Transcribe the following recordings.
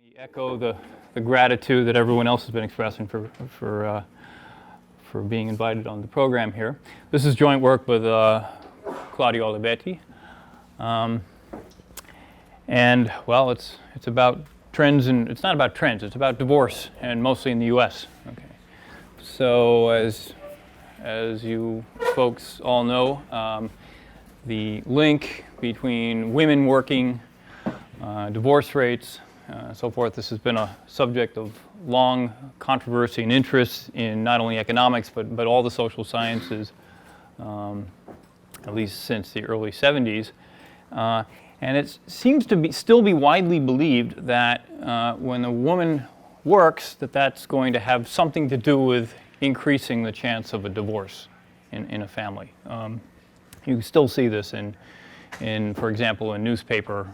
me echo the gratitude that everyone else has been expressing for being invited on the program here. This is joint work with Claudio Olivetti. And well, it's about trends, and it's not about trends, it's about divorce, and mostly in the US. Okay. So as you folks all know, the link between women working, divorce rates, so forth, this has been a subject of long controversy and interest in not only economics but all the social sciences, at least since the early 70s. And it seems to still be widely believed that when a woman works, that's going to have something to do with increasing the chance of a divorce in a family. You still see this in, for example, in newspaper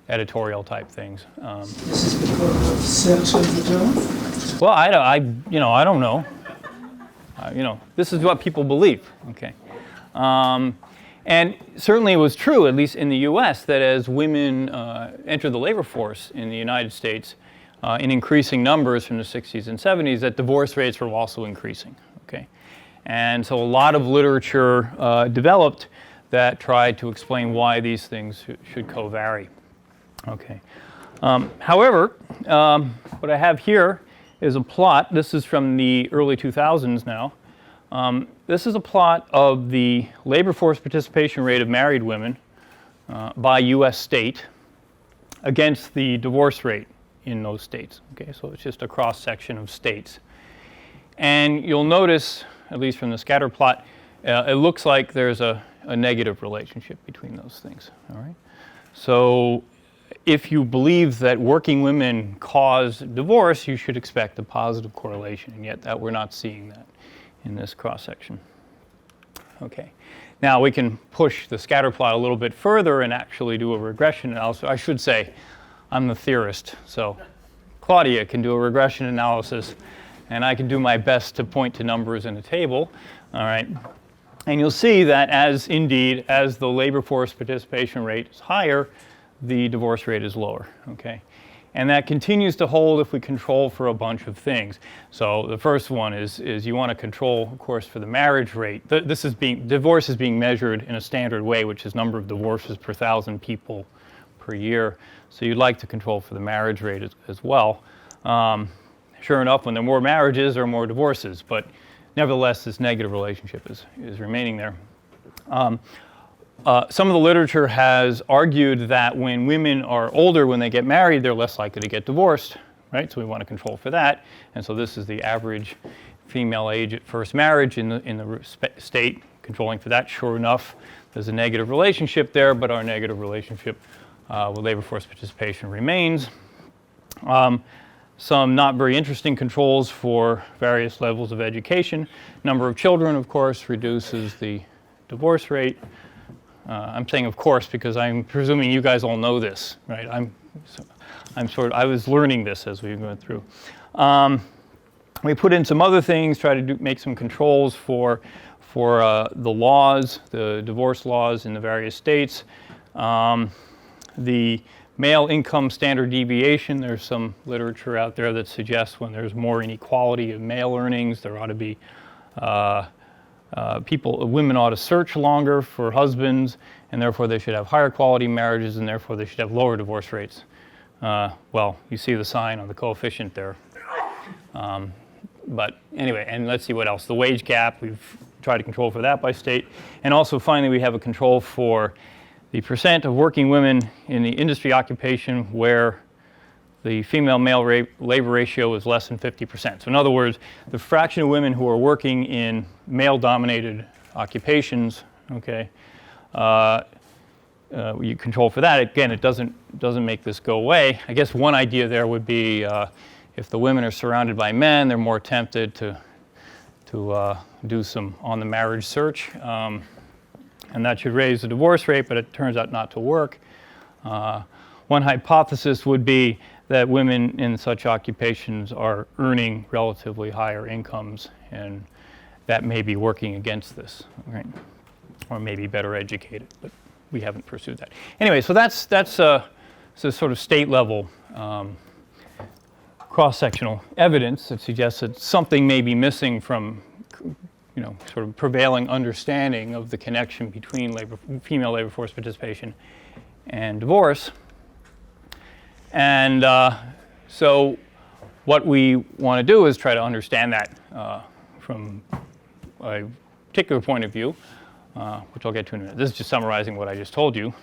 editorial type things. This is because of sex of the job? Well, I don't know. This is what people believe. Okay. And certainly it was true, at least in the U.S., that as women entered the labor force in the United States in increasing numbers from the 60s and 70s, that divorce rates were also increasing. Okay. And so a lot of literature developed that tried to explain why these things should co-vary. Okay. However, what I have here is a plot. This is from the early 2000s now. This is a plot of the labor force participation rate of married women by U.S. state against the divorce rate in those states. Okay, so it's just a cross-section of states. And you'll notice, at least from the scatter plot, it looks like there's a negative relationship between those things. All right. So if you believe that working women cause divorce, you should expect a positive correlation, and yet that we're not seeing that in this cross-section. Okay. Now we can push the scatter plot a little bit further and actually do a regression analysis. I should say I'm the theorist, so Claudia can do a regression analysis, and I can do my best to point to numbers in a table. All right. And you'll see that as the labor force participation rate is higher, the divorce rate is lower. Okay. And that continues to hold if we control for a bunch of things. So the first one is you want to control, of course, for the marriage rate. Divorce is being measured in a standard way, which is number of divorces per 1,000 people per year. So you'd like to control for the marriage rate as well. Sure enough, when there are more marriages, there are more divorces. But nevertheless, this negative relationship is remaining there. Some of the literature has argued that when women are older, when they get married, they're less likely to get divorced, right? So we want to control for that. And so this is the average female age at first marriage in the state, controlling for that. Sure enough, there's a negative relationship there, but our negative relationship with labor force participation remains. Some not very interesting controls for various levels of education. Number of children, of course, reduces the divorce rate. I'm saying of course because I'm presuming you guys all know this, right? I was learning this as we went through. We put in some other things, try to make some controls for the laws, the divorce laws in the various states. The male income standard deviation, there's some literature out there that suggests when there's more inequality of male earnings, there ought to be women ought to search longer for husbands, and therefore they should have higher quality marriages, and therefore they should have lower divorce rates. Well, you see the sign on the coefficient there. But anyway, and let's see what else. The wage gap, we've tried to control for that by state. And also finally, we have a control for the percent of working women in the industry occupation where the female-male labor ratio is less than 50%. So in other words, the fraction of women who are working in male-dominated occupations, okay, you control for that. Again, it doesn't make this go away. I guess one idea there would be if the women are surrounded by men, they're more tempted to do some on-the-marriage search, and that should raise the divorce rate, but it turns out not to work. One hypothesis would be that women in such occupations are earning relatively higher incomes, and that may be working against this, right? Or maybe better educated, but we haven't pursued that. Anyway, so that's a sort of state level cross-sectional evidence that suggests that something may be missing from, sort of prevailing understanding of the connection between female labor force participation and divorce. And so what we want to do is try to understand that from a particular point of view, which I'll get to in a minute. This is just summarizing what I just told you.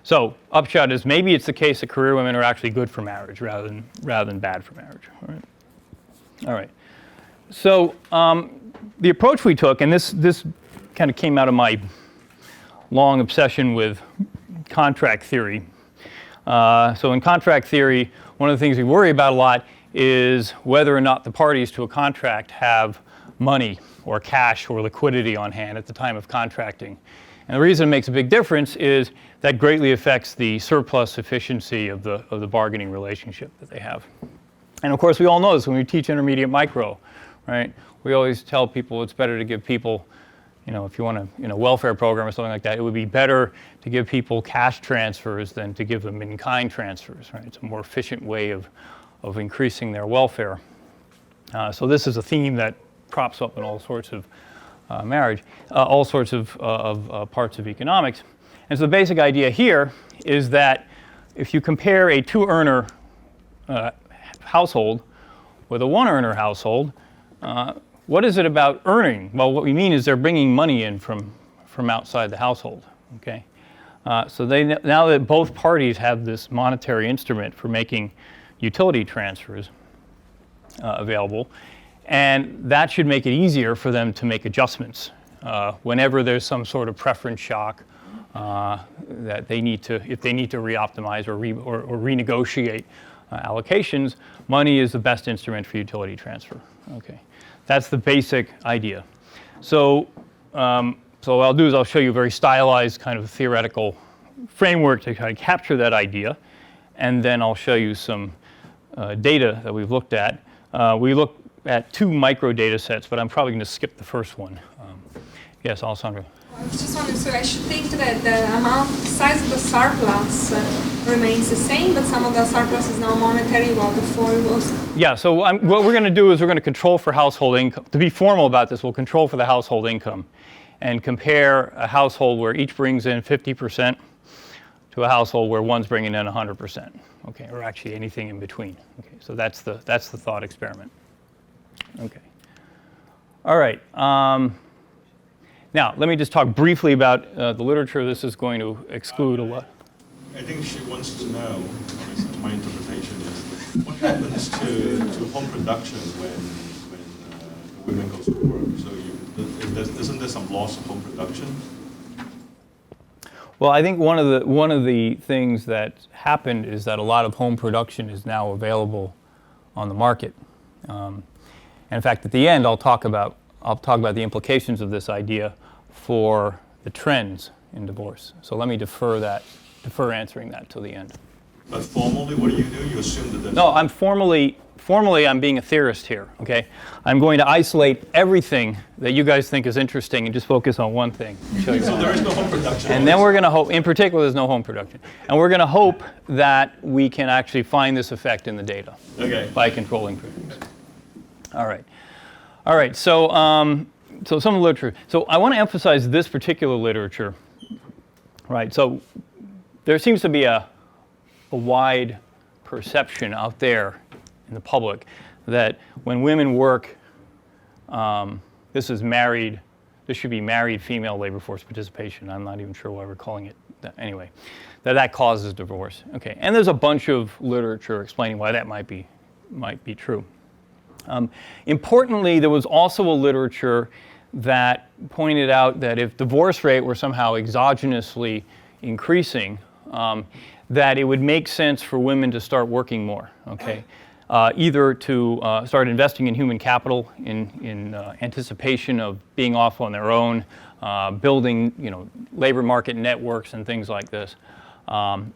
So upshot is maybe it's the case that career women are actually good for marriage rather than bad for marriage. All right. So the approach we took, and this kind of came out of my long obsession with contract theory. So in contract theory, one of the things we worry about a lot is whether or not the parties to a contract have money or cash or liquidity on hand at the time of contracting. And the reason it makes a big difference is that greatly affects the surplus efficiency of the bargaining relationship that they have. And of course, we all know this when we teach intermediate micro, right? We always tell people it's better to give people, if you want a welfare program or something like that, it would be better to give people cash transfers than to give them in-kind transfers, right? It's a more efficient way of increasing their welfare. So this is a theme that crops up in all sorts of marriage, all sorts of parts of economics. And so the basic idea here is that if you compare a two-earner household with a one-earner household, what is it about earning? Well, what we mean is they're bringing money in from outside the household, okay? So now that both parties have this monetary instrument for making utility transfers available, and that should make it easier for them to make adjustments whenever there's some sort of preference shock that they need to, if they need to reoptimize or renegotiate allocations. Money is the best instrument for utility transfer. Okay, that's the basic idea. So, so what I'll do is I'll show you a very stylized kind of theoretical framework to kind of capture that idea, and then I'll show you some data that we've looked at. We looked at 2 micro data sets, but I'm probably going to skip the first one. Yes, Alessandro. I was just wondering, so I should think that the size of the surplus remains the same, but some of the surplus is now monetary, while before it was... Yeah, so what we're going to do is we're going to control for household income. To be formal about this, we'll control for the household income and compare a household where each brings in 50% to a household where one's bringing in 100%, okay, or actually anything in between. Okay, so that's the thought experiment. Okay. All right. Now, let me just talk briefly about the literature. This is going to exclude a lot. I think she wants to know, at least my interpretation is, what happens to home production when women go to work? So isn't there some loss of home production? Well, I think one of the things that happened is that a lot of home production is now available on the market. And in fact, at the end, I'll talk about the implications of this idea for the trends in divorce. So let me defer answering that till the end. But formally, what do? You assume that... No, I'm being a theorist here, okay? I'm going to isolate everything that you guys think is interesting and just focus on one thing. So there is no home production. And then we're going to hope, in particular, there's no home production. And we're going to hope that we can actually find this effect in the data by controlling for things. All right. So, so some literature. So I want to emphasize this particular literature, right? So there seems to be a wide perception out there in the public that when women work, this should be married female labor force participation. I'm not even sure why we're calling it that. Anyway, that causes divorce. Okay, and there's a bunch of literature explaining why that might be true. Importantly, there was also a literature that pointed out that if divorce rate were somehow exogenously increasing, that it would make sense for women to start working more, okay? Either to start investing in human capital in anticipation of being off on their own, building, labor market networks and things like this. And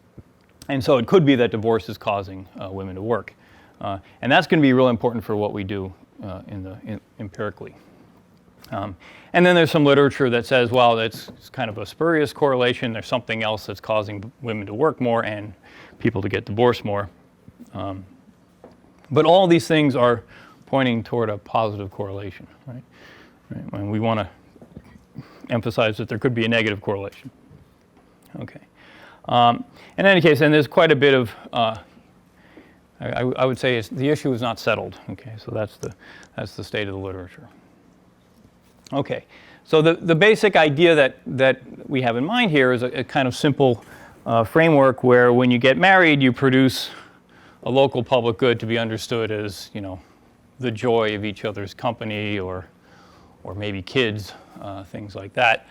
so it could be that divorce is causing women to work. And that's going to be real important for what we do empirically. And then there's some literature that says, well, it's kind of a spurious correlation. There's something else that's causing women to work more and people to get divorced more. But all these things are pointing toward a positive correlation, right? And we want to emphasize that there could be a negative correlation. Okay. In any case, and there's quite a bit of, I would say the issue is not settled. Okay, so that's the state of the literature. Okay, so the basic idea that we have in mind here is a kind of simple framework where when you get married, you produce a local public good to be understood as, you know, the joy of each other's company, or maybe kids, things like that.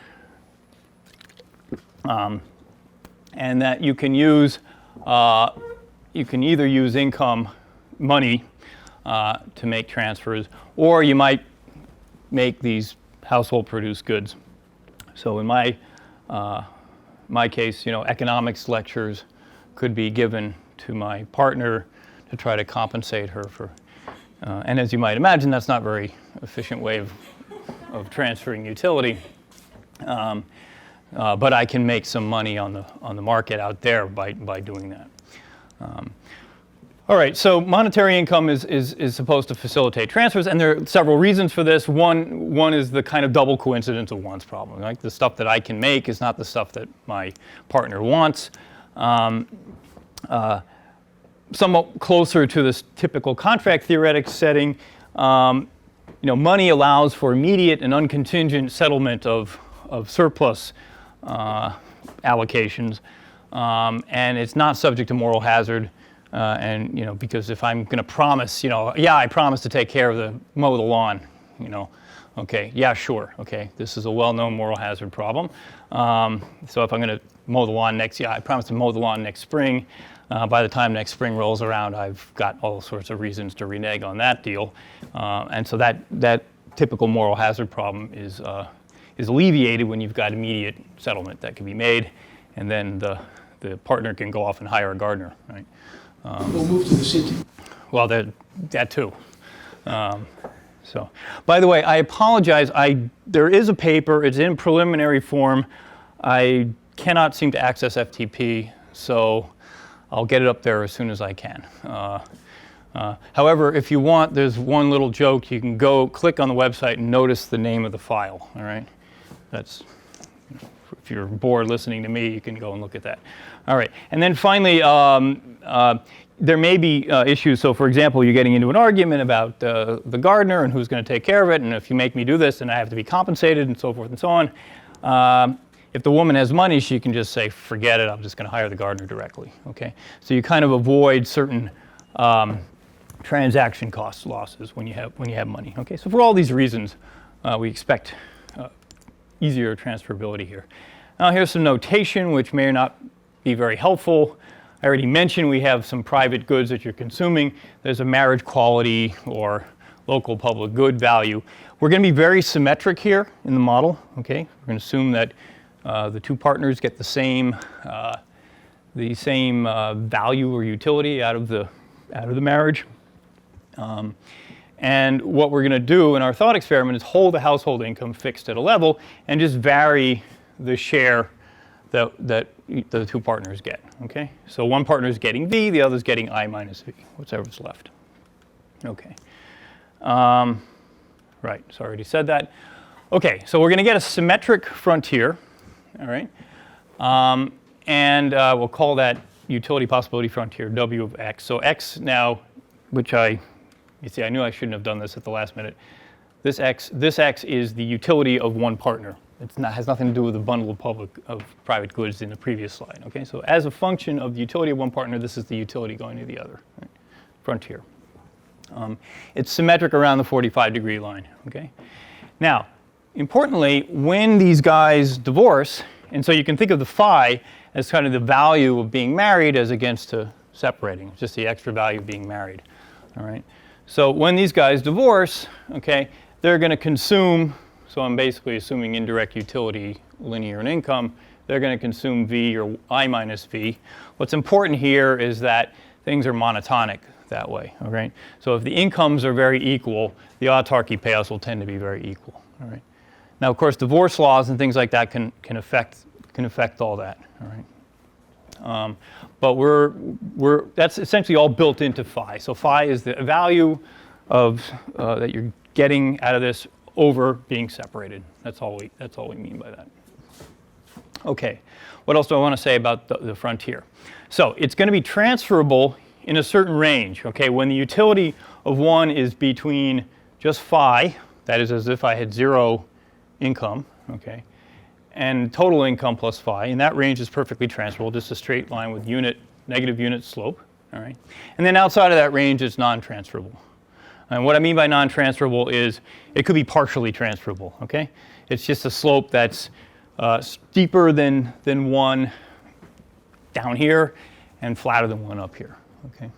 And that you can use, you can either use income, money, to make transfers, or you might make these household produced goods. So in my case, you know, economics lectures could be given to my partner to try to compensate her for, and as you might imagine, that's not a very efficient way of transferring utility. But I can make some money on the market out there by doing that. All right, so monetary income is supposed to facilitate transfers, and there are several reasons for this. One is the kind of double coincidence of wants problem. Right? The stuff that I can make is not the stuff that my partner wants. Somewhat closer to this typical contract theoretic setting, you know, money allows for immediate and uncontingent settlement of surplus allocations, and it's not subject to moral hazard. And you know, because if I'm going to promise, you know, yeah, I promise to take care of mow the lawn, you know, okay, yeah, sure, okay, this is a well-known moral hazard problem. So if I'm going to mow the lawn I promise to mow the lawn next spring. By the time next spring rolls around, I've got all sorts of reasons to renege on that deal, and so that typical moral hazard problem is alleviated when you've got immediate settlement that can be made, and then the partner can go off and hire a gardener, right? We'll move to the city. Well, that too. So, by the way, I apologize. There is a paper. It's in preliminary form. I cannot seem to access FTP, so I'll get it up there as soon as I can. However, if you want, there's one little joke. You can go click on the website and notice the name of the file. All right, that's. If you're bored listening to me, you can go and look at that. All right, and then finally, there may be issues. So, for example, you're getting into an argument about the gardener and who's going to take care of it, and if you make me do this, then I have to be compensated, and so forth and so on. If the woman has money, she can just say, "Forget it. I'm just going to hire the gardener directly." Okay, so you kind of avoid certain transaction cost losses when you have money. Okay, so for all these reasons, we expect easier transferability here. Now here's some notation which may or not be very helpful. I already mentioned we have some private goods that you're consuming. There's a marriage quality or local public good value. We're going to be very symmetric here in the model. Okay, we're going to assume that the two partners get the same value or utility out of the marriage. And what we're going to do in our thought experiment is hold the household income fixed at a level and just vary the share that the two partners get. Okay, so one partner is getting V, the other is getting I minus V, whichever's left. Okay. Right, so I already said that. Okay, so we're going to get a symmetric frontier. All right, and we'll call that utility possibility frontier W of X. So X now, which you see, I knew I shouldn't have done this at the last minute. This X is the utility of one partner. It has nothing to do with the bundle of private goods in the previous slide. Okay, so as a function of the utility of one partner, this is the utility going to the other, right? Frontier. It's symmetric around the 45-degree line. Okay. Now, importantly, when these guys divorce, and so you can think of the phi as kind of the value of being married as against to separating, just the extra value of being married. All right. So when these guys divorce, okay, they're going to consume, so I'm basically assuming indirect utility, linear and income, they're going to consume V or I minus V. What's important here is that things are monotonic that way, all right? So if the incomes are very equal, the autarky payouts will tend to be very equal, all right? Now, of course, divorce laws and things like that can affect all that, all But that's essentially all built into phi. So phi is the value of that you're getting out of this over being separated. That's all we mean by that. Okay, what else do I want to say about the frontier? So it's going to be transferable in a certain range. Okay, when the utility of one is between just phi, that is as if I had 0 income, okay, and total income plus phi, and that range is perfectly transferable, just a straight line with negative unit slope, all right? And then outside of that range, it's non-transferable. And what I mean by non-transferable is it could be partially transferable, okay? It's just a slope that's steeper than 1 down here and flatter than 1 up here, okay?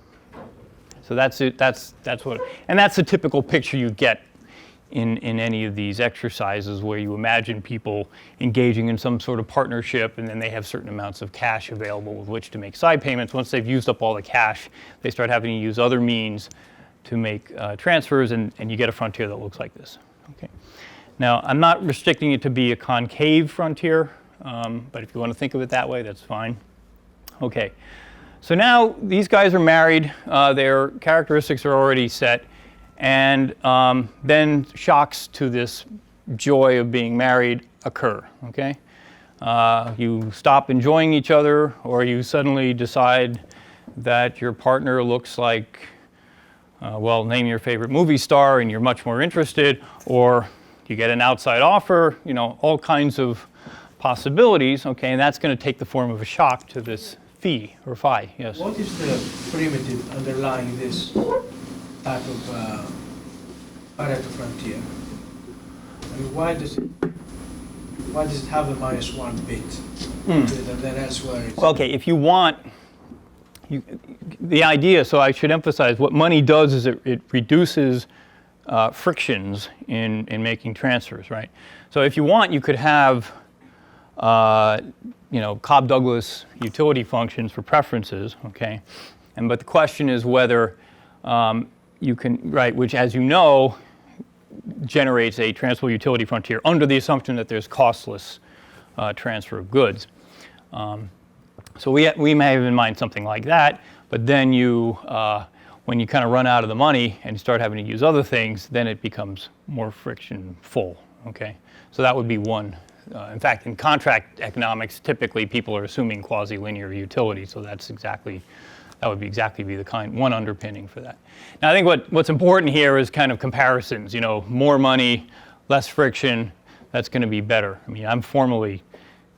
So that's it, that's what, and that's the typical picture you get in any of these exercises where you imagine people engaging in some sort of partnership and then they have certain amounts of cash available with which to make side payments. Once they've used up all the cash, they start having to use other means to make transfers, and you get a frontier that looks like this. Okay. Now, I'm not restricting it to be a concave frontier, but if you want to think of it that way, that's fine. Okay. So now these guys are married. Their characteristics are already set. And then shocks to this joy of being married occur, okay? You stop enjoying each other, or you suddenly decide that your partner looks like, well, name your favorite movie star and you're much more interested, or you get an outside offer, you know, all kinds of possibilities, okay? And that's going to take the form of a shock to this phi, yes? What is the primitive underlying this type of Pareto frontier? I mean, why does it have a -1 bit? And then elsewhere it's... Well, okay, if you want, the idea, so I should emphasize, what money does is it reduces frictions in making transfers, right? So if you want, you could have, you know, Cobb-Douglas utility functions for preferences, okay? But the question is whether you can, right, which as you know, generates a transferable utility frontier under the assumption that there's costless transfer of goods. So we may have in mind something like that, but then you, when you kind of run out of the money and start having to use other things, then it becomes more friction-full, okay? So that would be one. In fact, in contract economics, typically people are assuming quasi-linear utility, so that would be exactly the one underpinning for that. Now, I think what's important here is kind of comparisons. You know, more money, less friction, that's going to be better. I mean, I'm formally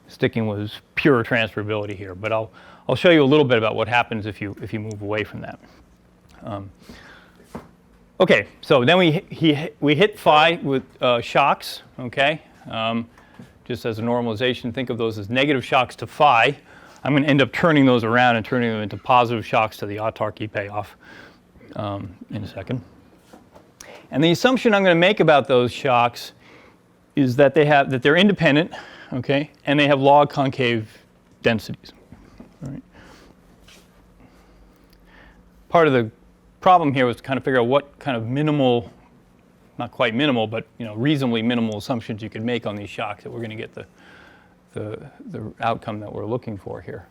sticking with pure transferability here, but I'll show you a little bit about what happens if you move away from that. Okay, so then we hit phi with shocks. Okay, just as a normalization, think of those as negative shocks to phi. I'm going to end up turning those around and turning them into positive shocks to the autarky payoff in a second. And the assumption I'm going to make about those shocks is that they're independent, okay, and they have log concave densities. All right. Part of the problem here was to kind of figure out what kind of minimal, not quite minimal, but reasonably minimal assumptions you could make on these shocks that we're going to get the outcome that we're looking for here.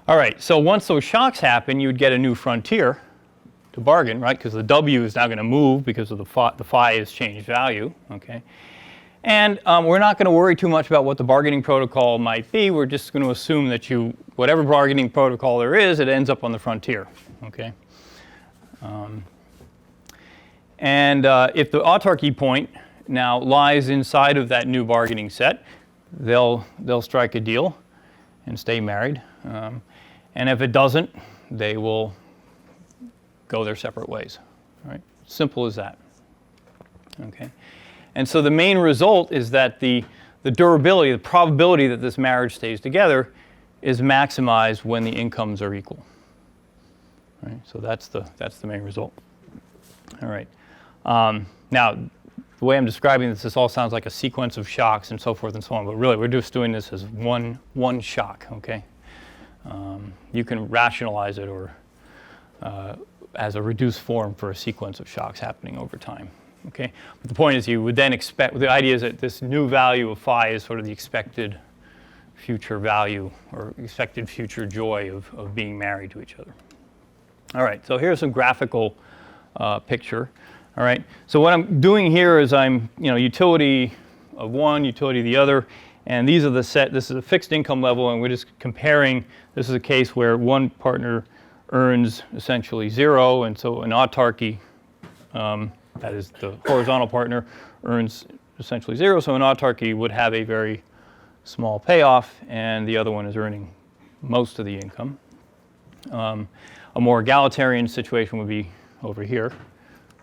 All right, so once those shocks happen, you would get a new frontier to bargain, right? Because the W is now going to move because of the phi has changed value, okay? And we're not going to worry too much about what the bargaining protocol might be. We're just going to assume that whatever bargaining protocol there is, it ends up on the frontier, okay? If the autarky point now lies inside of that new bargaining set, they'll strike a deal and stay married. And if it doesn't, they will go their separate ways. Right? Simple as that. Okay. And so the main result is that the durability, the probability that this marriage stays together is maximized when the incomes are equal. Right? So that's the main result. All right. Now, the way I'm describing this all sounds like a sequence of shocks and so forth and so on, but really we're just doing this as one shock, okay? You can rationalize it or as a reduced form for a sequence of shocks happening over time, okay? But the point is you would then expect, the idea is that this new value of phi is sort of the expected future value or expected future joy of being married to each other. All right, so here's some graphical picture. All right, so what I'm doing here is I'm, utility of one, utility of the other, and these are the set. This is a fixed income level, and we're just comparing. This is a case where one partner earns essentially zero, and so an autarky, that is the horizontal partner, earns essentially zero, so an autarky would have a very small payoff, and the other one is earning most of the income. A more egalitarian situation would be over here.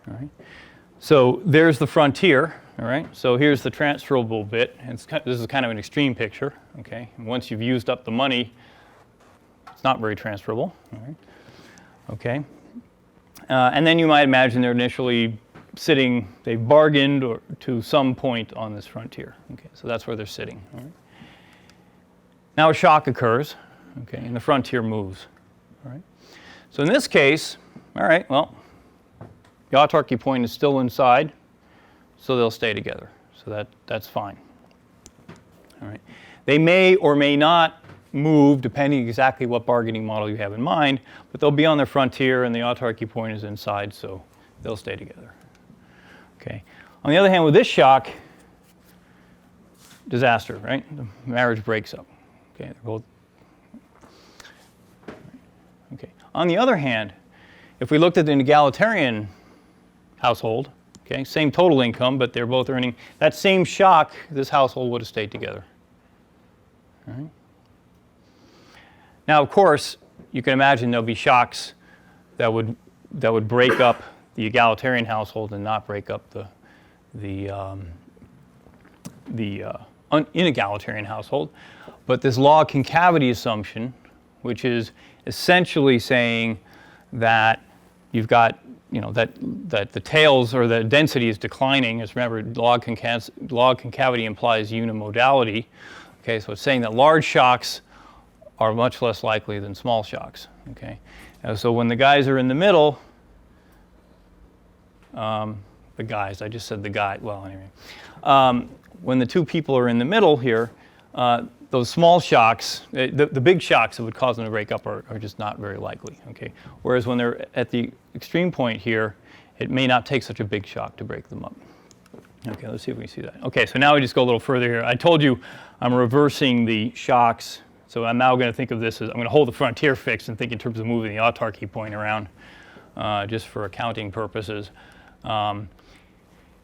All right. So there's the frontier. All right. So here's the transferable bit. And this is kind of an extreme picture. Okay. And once you've used up the money, it's not very transferable. All right. Okay. And then you might imagine they're initially sitting. They've bargained to some point on this frontier. Okay. So that's where they're sitting. All right. Now a shock occurs. Okay. And the frontier moves. All right. So in this case, all right. Well, the autarky point is still inside, so they'll stay together. So that's fine. All right. They may or may not move, depending exactly what bargaining model you have in mind, but they'll be on their frontier, and the autarky point is inside, so they'll stay together. Okay. On the other hand, with this shock, disaster, right? The marriage breaks up. Okay. They're both. Okay. On the other hand, if we looked at an egalitarian household, okay, same total income, but they're both earning that same shock, this household would have stayed together. All right. Now, of course, you can imagine there'll be shocks that would break up the egalitarian household and not break up the inegalitarian household. But this log concavity assumption, which is essentially saying that you've got that the tails or the density is declining. As remember, log concavity implies unimodality. Okay, so it's saying that large shocks are much less likely than small shocks. Okay, so when the guys are in the middle, the guys, I just said the guy. Well, anyway, when the two people are in the middle here, those small shocks, the big shocks that would cause them to break up are just not very likely. Okay, whereas when they're at the extreme point here, it may not take such a big shock to break them up. Okay, let's see if we can see that. Okay, so now we just go a little further here. I told you I'm reversing the shocks, so I'm now going to think of this as I'm going to hold the frontier fixed and think in terms of moving the autarky point around, just for accounting purposes.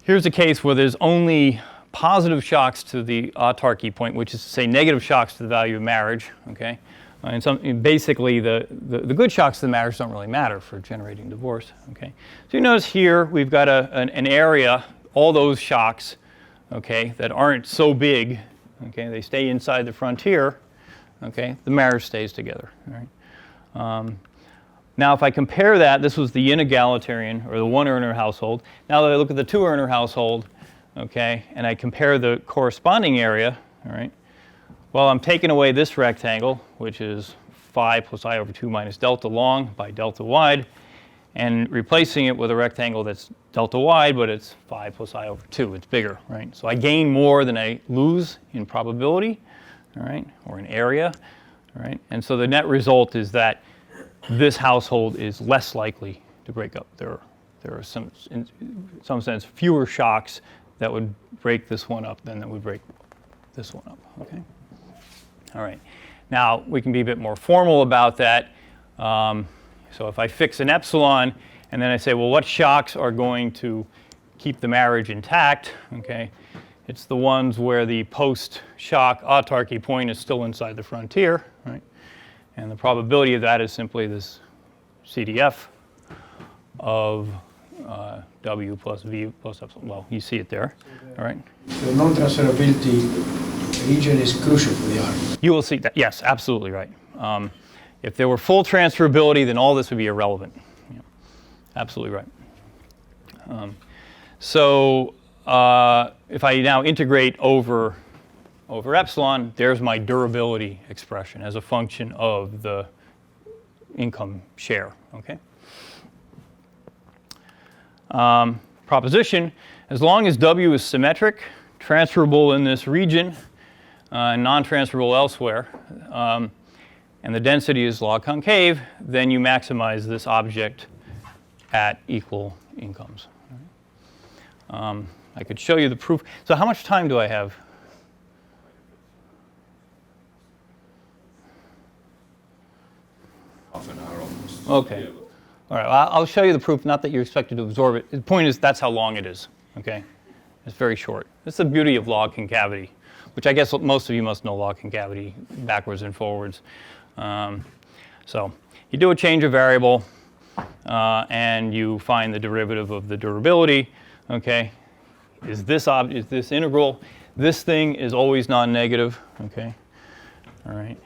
Here's a case where there's only positive shocks to the autarky point, which is to say negative shocks to the value of marriage. Okay, and basically the good shocks to the marriage don't really matter for generating divorce. Okay, so you notice here we've got an area, all those shocks, okay, that aren't so big. Okay, they stay inside the frontier. Okay, the marriage stays together. All right. Now, if I compare that, this was the inegalitarian or the one-earner household. Now that I look at the two-earner household, okay, and I compare the corresponding area, all right, well, I'm taking away this rectangle, which is phi plus I over 2 minus delta long by delta wide, and replacing it with a rectangle that's delta wide, but it's phi plus I over 2. It's bigger, right? So I gain more than I lose in probability, all right, or in area, all right? And so the net result is that this household is less likely to break up. There are some, in some sense, fewer shocks that would break this one up than that would break this one up. Okay. All right. Now we can be a bit more formal about that. So if I fix an epsilon, and then I say, well, what shocks are going to keep the marriage intact? Okay. It's the ones where the post-shock autarky point is still inside the frontier, right? And the probability of that is simply this CDF of W plus V plus epsilon. Well, you see it there, all right? The non-transferability region is crucial for the argument. You will see that, yes, absolutely right. If there were full transferability, then all this would be irrelevant. Yeah, absolutely right. So if I now integrate over epsilon, there's my durability expression as a function of the income share, okay? Proposition, as long as W is symmetric, transferable in this region, non-transferable elsewhere, and the density is log concave, then you maximize this object at equal incomes. I could show you the proof. So how much time do I have? Half an hour almost. Okay. Yeah. All right, well, I'll show you the proof, not that you're expected to absorb it. The point is that's how long it is, okay? It's very short. That's the beauty of log concavity, which I guess most of you must know log concavity backwards and forwards. So you do a change of variable, and you find the derivative of the durability, okay? Is this integral? This thing is always non-negative, okay? All right,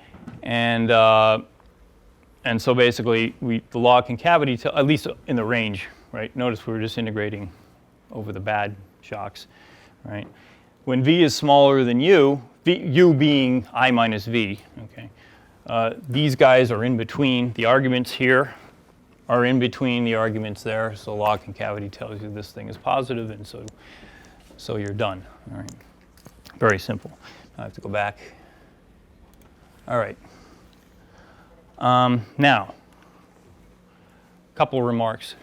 and so basically, the log concavity, at least in the range, right? Notice we were just integrating over the bad shocks, right? When v is smaller than u, u being I minus v, okay? These guys are in between. The arguments here are in between the arguments there. So log concavity tells you this thing is positive, and so you're done. All right, very simple. I have to go back. All right. Now, a couple of remarks.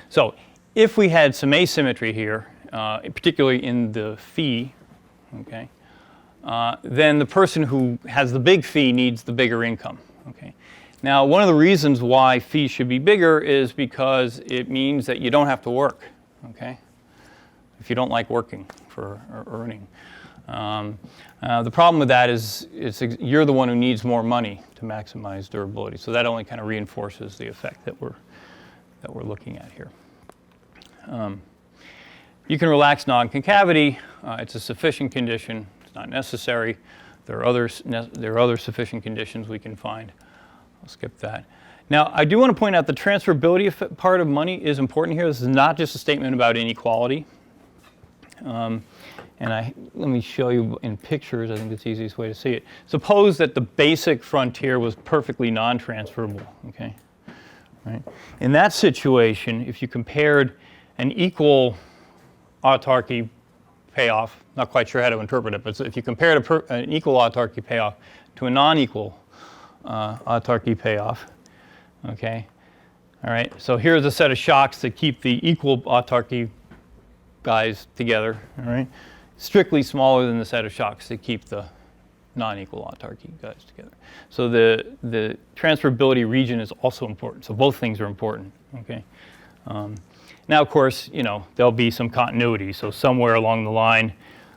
So if we had some asymmetry here, particularly in the phi, okay, then the person who has the big phi needs the bigger income. Okay. Now, one of the reasons why phi should be bigger is because it means that you don't have to work. Okay, if you don't like working or earning. The problem with that is you're the one who needs more money to maximize durability. So that only kind of reinforces the effect that we're looking at here. You can relax non-concavity. It's a sufficient condition. It's not necessary. There are other sufficient conditions we can find. I'll skip that. Now, I do want to point out the transferability part of money is important here. This is not just a statement about inequality. And let me show you in pictures. I think it's the easiest way to see it. Suppose that the basic frontier was perfectly non-transferable. Okay, right? In that situation, if you compared an equal autarky payoff, not quite sure how to interpret it, but if you compared an equal autarky payoff to a non-equal autarky payoff, okay, all right. So here's a set of shocks that keep the equal autarky guys together. All right. Strictly smaller than the set of shocks that keep the non-equal autarky guys together. So the transferability region is also important. So both things are important. Okay. Now, of course, there'll be some continuity. So somewhere along the line,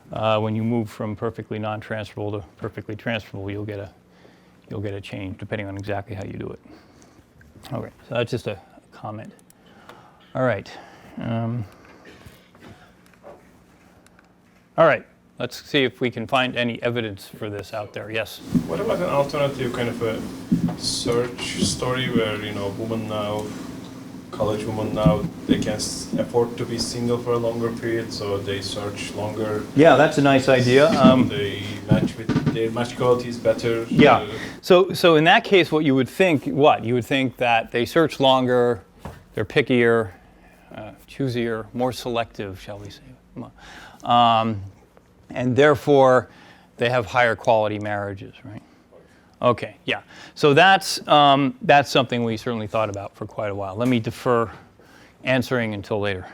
when you move from perfectly non-transferable to perfectly transferable, you'll get a change depending on exactly how you do it. Okay. So that's just a comment. All right. All right, let's see if we can find any evidence for this out there. Yes? What about an alternative kind of a search story where, women now, college women now, they can afford to be single for a longer period, so they search longer. Yeah, that's a nice idea. They match with, their match quality is better. Yeah, so in that case, what you would think, You would think that they search longer, they're pickier, choosier, more selective, shall we say. And therefore, they have higher quality marriages, right? Okay, yeah. So that's something we certainly thought about for quite a while. Let me defer answering until later.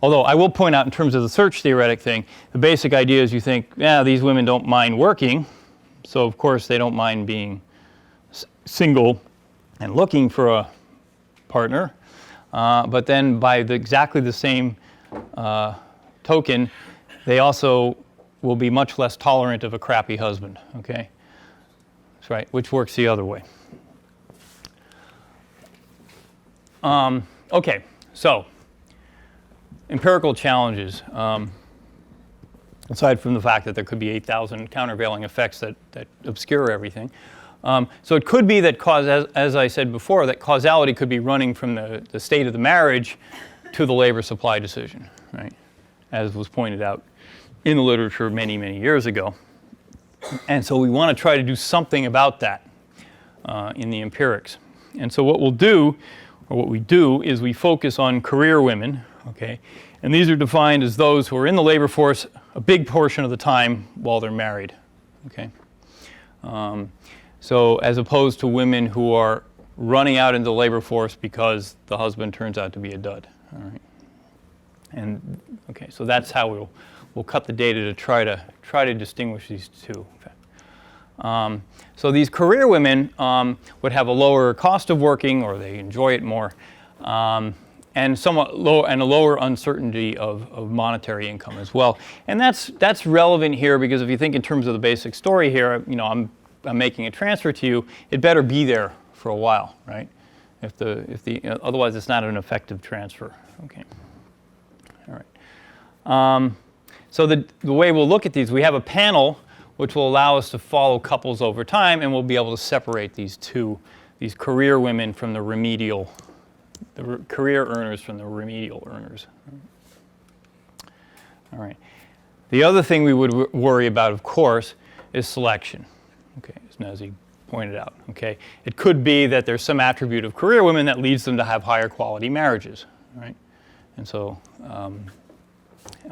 Although I will point out in terms of the search theoretic thing, the basic idea is you think, yeah, these women don't mind working, so of course they don't mind being single and looking for a partner. But then by exactly the same token, they also will be much less tolerant of a crappy husband, okay? That's right, which works the other way. Okay, so empirical challenges. Aside from the fact that there could be 8,000 countervailing effects that obscure everything. So it could be that, as I said before, that causality could be running from the state of the marriage to the labor supply decision, right? As was pointed out in the literature many, many years ago. And so we want to try to do something about that in the empirics. And so what we do is we focus on career women, okay? And these are defined as those who are in the labor force a big portion of the time while they're married, Okay. So as opposed to women who are running out into the labor force because the husband turns out to be a dud. All right. And okay, so that's how we'll cut the data to try to distinguish these two. So these career women would have a lower cost of working, or they enjoy it more, and somewhat low and a lower uncertainty of monetary income as well. And that's relevant here because if you think in terms of the basic story here, you know, I'm making a transfer to you, it better be there for a while, right? Otherwise it's not an effective transfer. Okay. All right. So the way we'll look at these, we have a panel which will allow us to follow couples over time, and we'll be able to separate these career women from the remedial, career earners from the remedial earners. All right. The other thing we would worry about, of course, is selection. Okay, as Nazi pointed out. Okay, it could be that there's some attribute of career women that leads them to have higher quality marriages, right? And so, and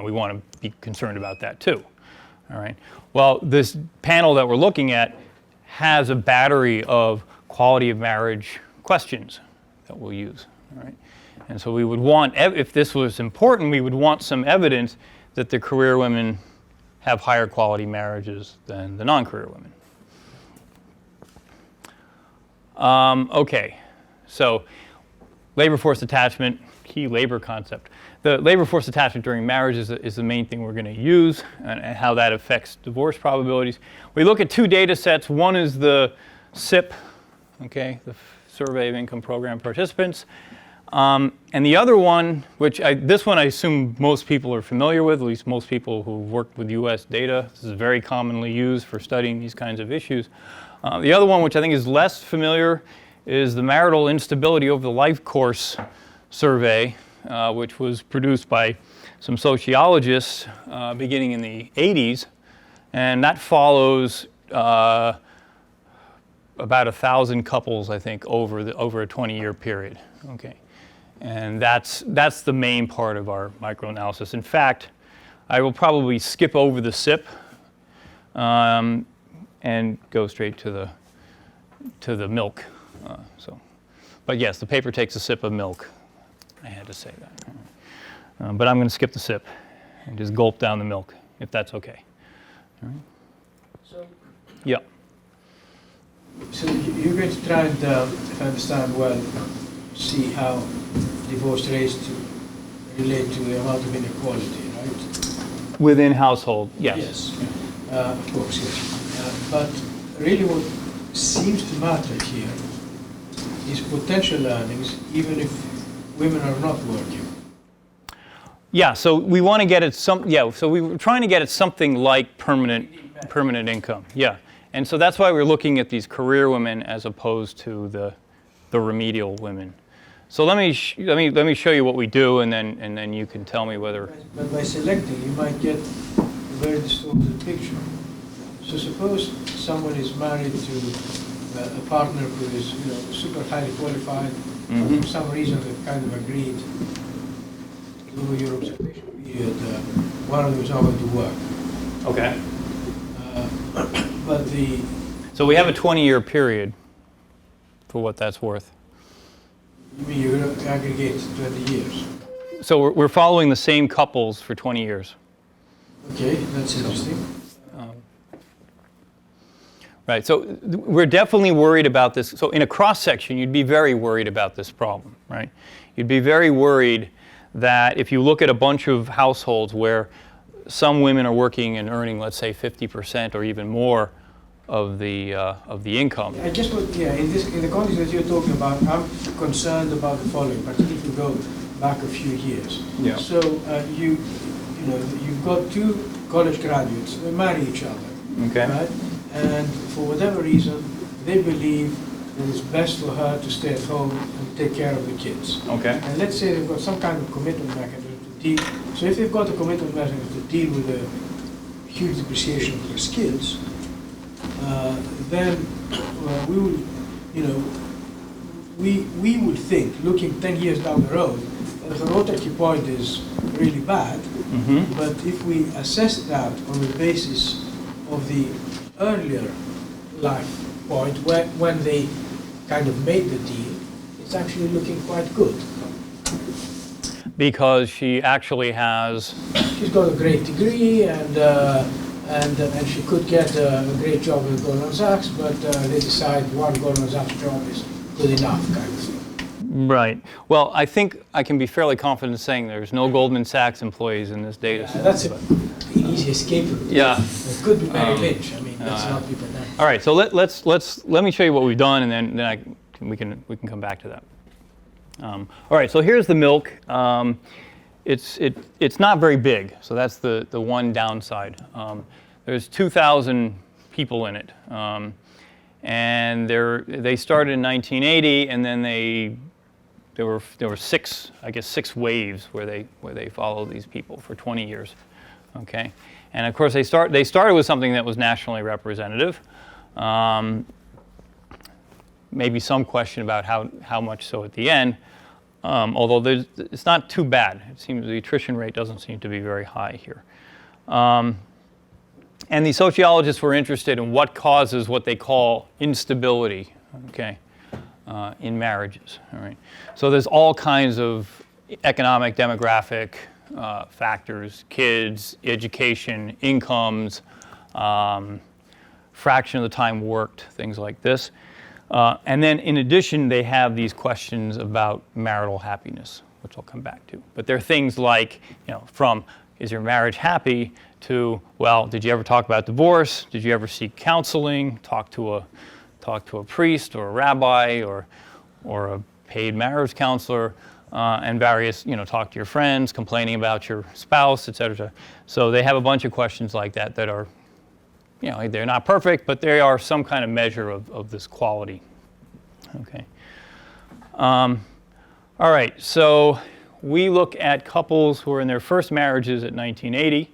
we want to be concerned about that too. All right. Well, this panel that we're looking at has a battery of quality of marriage questions that we'll use. All right. And so we would want, if this was important, we would want some evidence that the career women have higher quality marriages than the non-career women. Okay, so labor force attachment, key labor concept. The labor force attachment during marriage is the main thing we're going to use, and how that affects divorce probabilities. We look at two data sets. One is the SIP, okay, the Survey of Income Program Participants. And the other one, this one I assume most people are familiar with, at least most people who've worked with US data. This is very commonly used for studying these kinds of issues. The other one, which I think is less familiar, is the Marital Instability over the Life Course Survey, which was produced by some sociologists beginning in the 80s. And that follows about 1,000 couples, I think, over a 20-year period. Okay. And that's the main part of our microanalysis. In fact, I will probably skip over the SIP and go straight to the milk. But yes, the paper takes a sip of milk. I had to say that. But I'm going to skip the sip and just gulp down the milk, if that's okay. All right. So, yeah. So you're going to try and, if I understand well, see how divorce rates relate to the amount of inequality, right? Within household, yes. Yes, of course, yes. But really what seems to matter here is potential earnings, even if women are not working. Yeah, so we want to get at so we were trying to get at something like permanent income. Yeah. And so that's why we're looking at these career women as opposed to the remedial women. So let me show you what we do, and then you can tell me whether. But by selecting, you might get a very distorted picture. So suppose someone is married to a partner who is, super highly qualified. For some reason, they've kind of agreed over your observation period. One of them is not going to work. Okay. But so we have a 20-year period for what that's worth. You mean you're going to aggregate 20 years? So we're following the same couples for 20 years. Okay, that's interesting. Right, so we're definitely worried about this. So in a cross-section, you'd be very worried about this problem, right? You'd be very worried that if you look at a bunch of households where some women are working and earning, let's say, 50% or even more of the income. I guess in the context that you're talking about, I'm concerned about the following, particularly if we go back a few years. Yeah. So you've got two college graduates, they marry each other. Okay. Right? And for whatever reason, they believe that it's best for her to stay at home and take care of the kids. Okay. And let's say they've got some kind of commitment mechanism to deal. So if they've got a commitment mechanism to deal with the huge depreciation of their skills, then we will, we would think, looking 10 years down the road, that the Rotary point is really bad. But if we assess that on the basis of the earlier life point when they kind of made the deal, it's actually looking quite good. Because she actually has. She's got a great degree and she could get a great job with Goldman Sachs, but they decide one Goldman Sachs job is good enough, kind of thing. Right. Well, I think I can be fairly confident in saying there's no Goldman Sachs employees in this data set. That's an easy escape route. Yeah. It could be Mary Lynch. I mean, let's not be pedantic. All right. So let me show you what we've done, and then we can come back to that. All right. So here's the milk. It's not very big, so that's the one downside. There's 2,000 people in it, and they started in 1980, and then there were six waves where they followed these people for 20 years. Okay, and of course they started with something that was nationally representative. Maybe some question about how much so at the end. Although it's not too bad. It seems the attrition rate doesn't seem to be very high here. And the sociologists were interested in what causes what they call instability, okay, in marriages. All right. So there's all kinds of economic, demographic factors: kids, education, incomes, fraction of the time worked, things like this. And then in addition, they have these questions about marital happiness, which I'll come back to. But they're things like, from is your marriage happy to, well, did you ever talk about divorce? Did you ever seek counseling? Talk to a priest or a rabbi or a paid marriage counselor, and various, talk to your friends, complaining about your spouse, et cetera. So they have a bunch of questions like that that are, they're not perfect, but they are some kind of measure of this quality. Okay. All right, so we look at couples who are in their first marriages at 1980.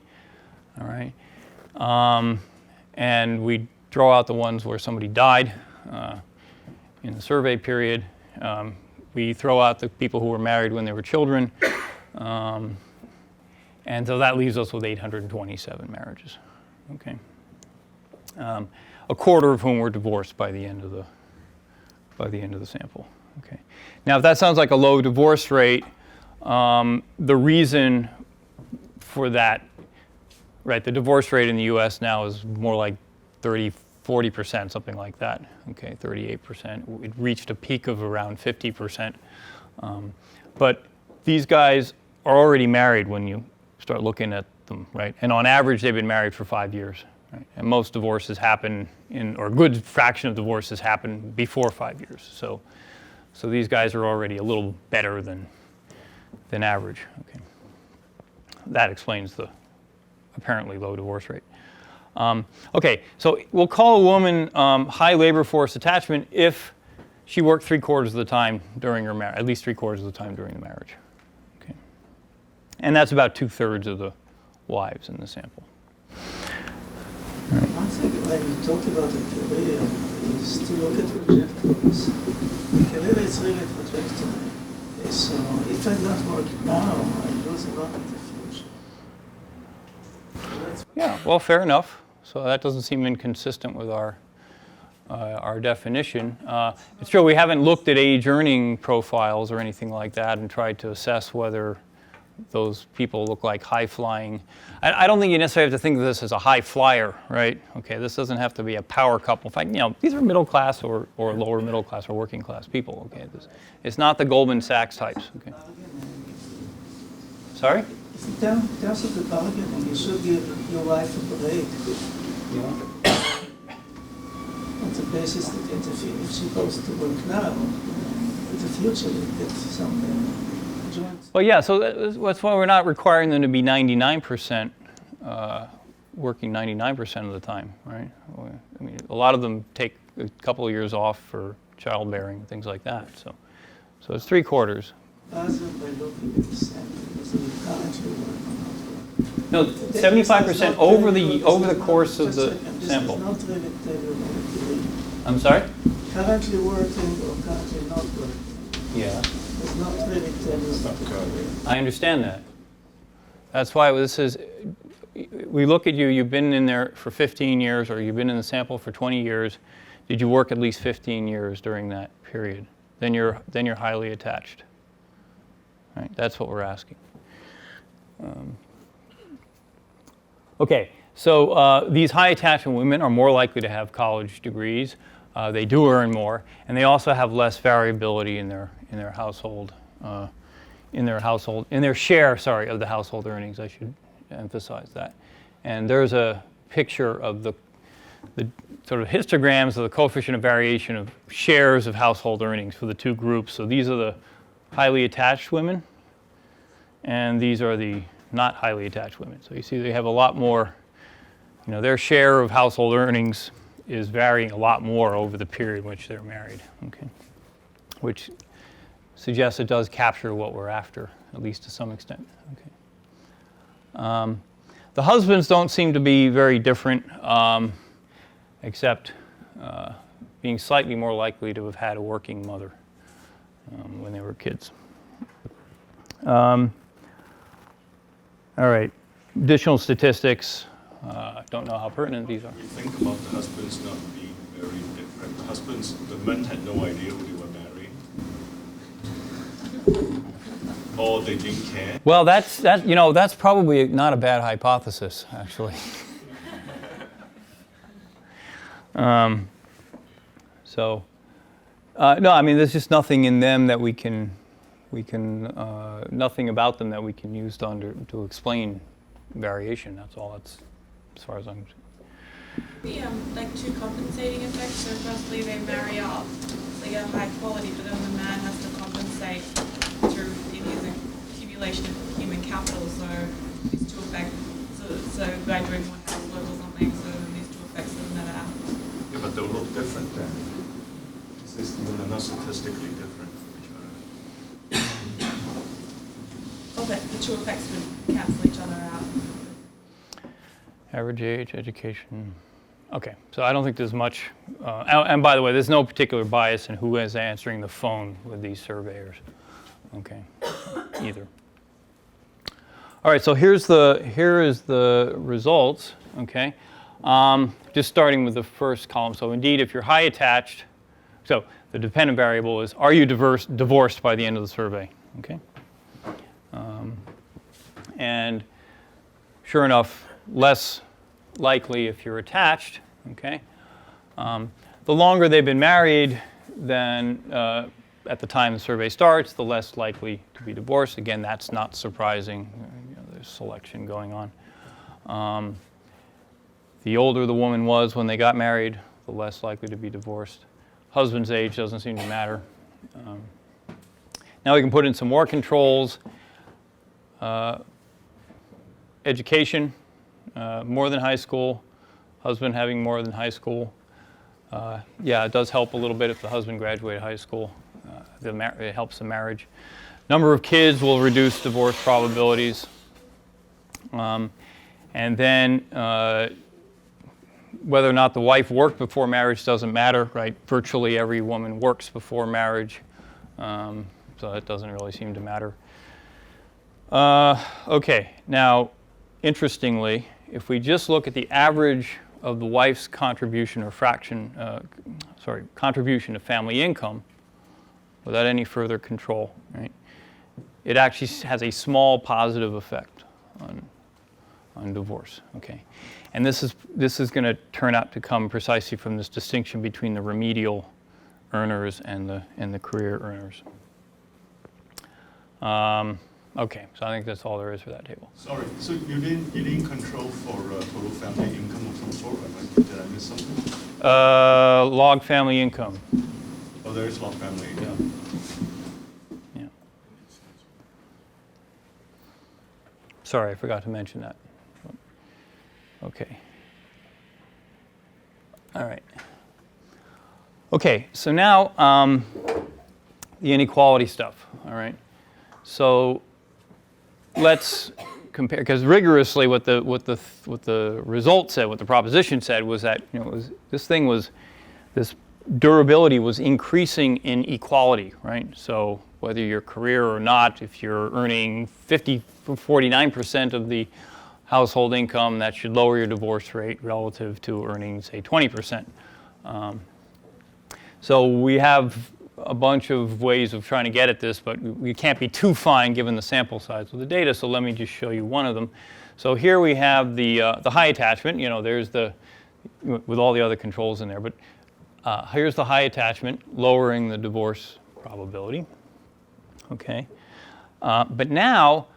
All right. And we draw out the ones where somebody died in the survey period. We throw out the people who were married when they were children. And so that leaves us with 827 marriages. Okay. A quarter of whom were divorced by the end of the sample. Okay. Now, if that sounds like a low divorce rate, the reason for that, right? The divorce rate in the U.S. now is more like 40%, something like that. Okay, 38%. It reached a peak of around 50%. But these guys are already married when you start looking at them, right? And on average, they've been married for 5 years. Right? And most divorces happen or a good fraction of divorces happen before 5 years. So these guys are already a little better than average. Okay. That explains the apparently low divorce rate. Okay, so we'll call a woman high labor force attachment if she worked 3/4 of the time during her marriage, at least 3/4 of the time during the marriage. Okay. And that's about 2/3 of the wives in the sample. Right. One thing, when you talk about a career, is to look at trajectories. The career is really a trajectory. So if I don't work now, I lose a lot in the future. So yeah, well, fair enough. So that doesn't seem inconsistent with our definition. It's true we haven't looked at age earning profiles or anything like that and tried to assess whether those people look like high flying. I don't think you necessarily have to think of this as a high flyer, right? Okay, this doesn't have to be a power couple. In fact, these are middle class or lower middle class or working class people. Okay, it's not the Goldman Sachs types. Okay. Sorry? In terms of the bargaining, you should give your wife a break. On the basis that if she goes to work now, in the future you get some joints. Well, yeah, so that's why we're not requiring them to be 99%, working 99% of the time, right? I mean, a lot of them take a couple of years off for childbearing and things like that. So it's 3/4. No, 75% over the course of the sample. I'm sorry? Currently working or currently not working. Yeah. It's not really tell you. I understand that. That's why this is we look at you, you've been in there for 15 years, or you've been in the sample for 20 years. Did you work at least 15 years during that period? Then you're highly attached. Right? That's what we're asking. Okay, so these high attachment women are more likely to have college degrees. They do earn more, and they also have less variability in their household, in their share, of the household earnings. I should emphasize that. And there's a picture of the sort of histograms of the coefficient of variation of shares of household earnings for the two groups. So these are the highly attached women, and these are the not highly attached women. So you see they have a lot more, their share of household earnings is varying a lot more over the period in which they're married, okay? Which suggests it does capture what we're after, at least to some extent, okay? The husbands don't seem to be very different, except being slightly more likely to have had a working mother when they were kids. All right, additional statistics. Don't know how pertinent these are. We think about the husbands not being very different. The men had no idea who they were marrying. Or they didn't care. Well, that's probably not a bad hypothesis, actually. No, I mean, there's just nothing in them that we can nothing about them that we can use to explain variation. That's all. That's as far as I'm. Like two compensating effects. So firstly, they marry off, they get a high quality, but then the man has to compensate through using accumulation of human capital. So these two effects. So by doing one housework or something, so these two effects doesn't net out. Yeah, but they'll look different then. They're not statistically different from each other. Well, the two effects would cancel each other out. Average age, education. Okay, so I don't think there's much. And by the way, there's no particular bias in who is answering the phone with these surveyors. Okay, either. All right, so here is the results. Okay, just starting with the first column. So indeed, if you're high attached, so the dependent variable is, are you divorced by the end of the survey? Okay, and sure enough, less likely if you're attached. Okay, the longer they've been married, then at the time the survey starts, the less likely to be divorced. Again, that's not surprising. There's selection going on. The older the woman was when they got married, the less likely to be divorced. Husband's age doesn't seem to matter. Now we can put in some more controls. Education, more than high school. Husband having more than high school. Yeah, it does help a little bit if the husband graduated high school. It helps the marriage. Number of kids will reduce divorce probabilities. And then whether or not the wife worked before marriage doesn't matter, right? Virtually every woman works before marriage, so that doesn't really seem to matter. Okay, now, interestingly, if we just look at the average of the wife's contribution or contribution to family income, without any further control, right? It actually has a small positive effect on divorce, okay? And this is going to turn out to come precisely from this distinction between the remedial earners and the career earners. Okay, so I think that's all there is for that table. Sorry, so you didn't control for total family income of some sort, right? Did I miss something? Log family income. Oh, there is log family income. Yeah. Sorry, I forgot to mention that. Okay. All right. Okay, so now the inequality stuff. All right. So let's compare, because rigorously what the result said, what the proposition said, was that this durability was increasing in equality, right? So whether you're career or not, if you're earning 49% of the household income, that should lower your divorce rate relative to earning, say, 20%. So we have a bunch of ways of trying to get at this, but we can't be too fine given the sample size of the data, so let me just show you one of them. So here we have the high attachment, there's with all the other controls in there, but here's the high attachment, lowering the divorce probability, okay? But now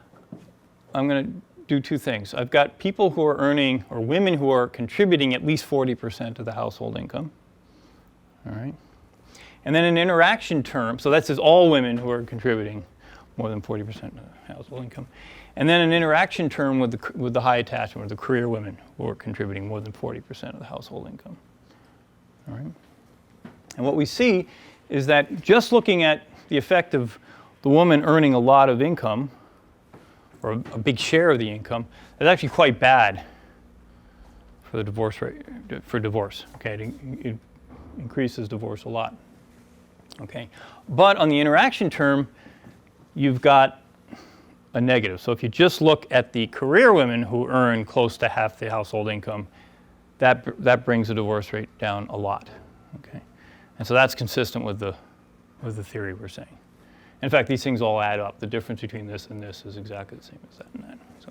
I'm going to do two things. I've got people who are earning, or women who are contributing at least 40% of the household income, all right? And then an interaction term, so that's all women who are contributing more than 40% of the household income. And then an interaction term with the high attachment, or the career women who are contributing more than 40% of the household income. All right? And what we see is that just looking at the effect of the woman earning a lot of income, or a big share of the income, is actually quite bad for the divorce rate, for divorce. Okay, it increases divorce a lot. Okay, but on the interaction term, you've got a negative. So if you just look at the career women who earn close to half the household income, that brings the divorce rate down a lot. Okay, and so that's consistent with the theory we're saying. In fact, these things all add up. The difference between this and this is exactly the same as that and that, so,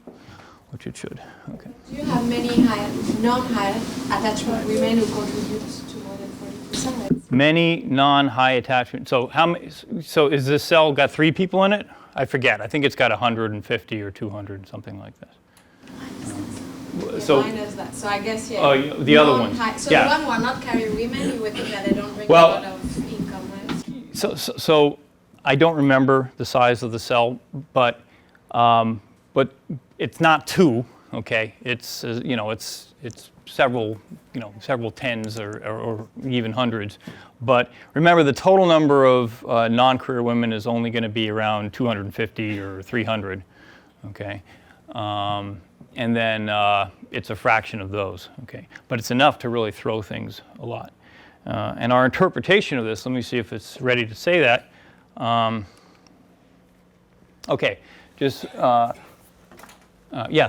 which it should. Okay. Do you have many non-high attachment women who contribute to more than 40%? Many non-high attachment. So how many? So is this cell got 3 people in it? I forget. I think it's got 150 or 200, something like that. So mine is that. So I guess the other ones. So the one who are not career women, you would think that they don't bring a lot of income, right? So I don't remember the size of the cell, but it's not 2. Okay, it's it's several tens or even hundreds. But remember, the total number of non-career women is only going to be around 250 or 300. Okay, and then it's a fraction of those. Okay, but it's enough to really throw things a lot. And our interpretation of this, let me see if it's ready to say that. Okay, yes,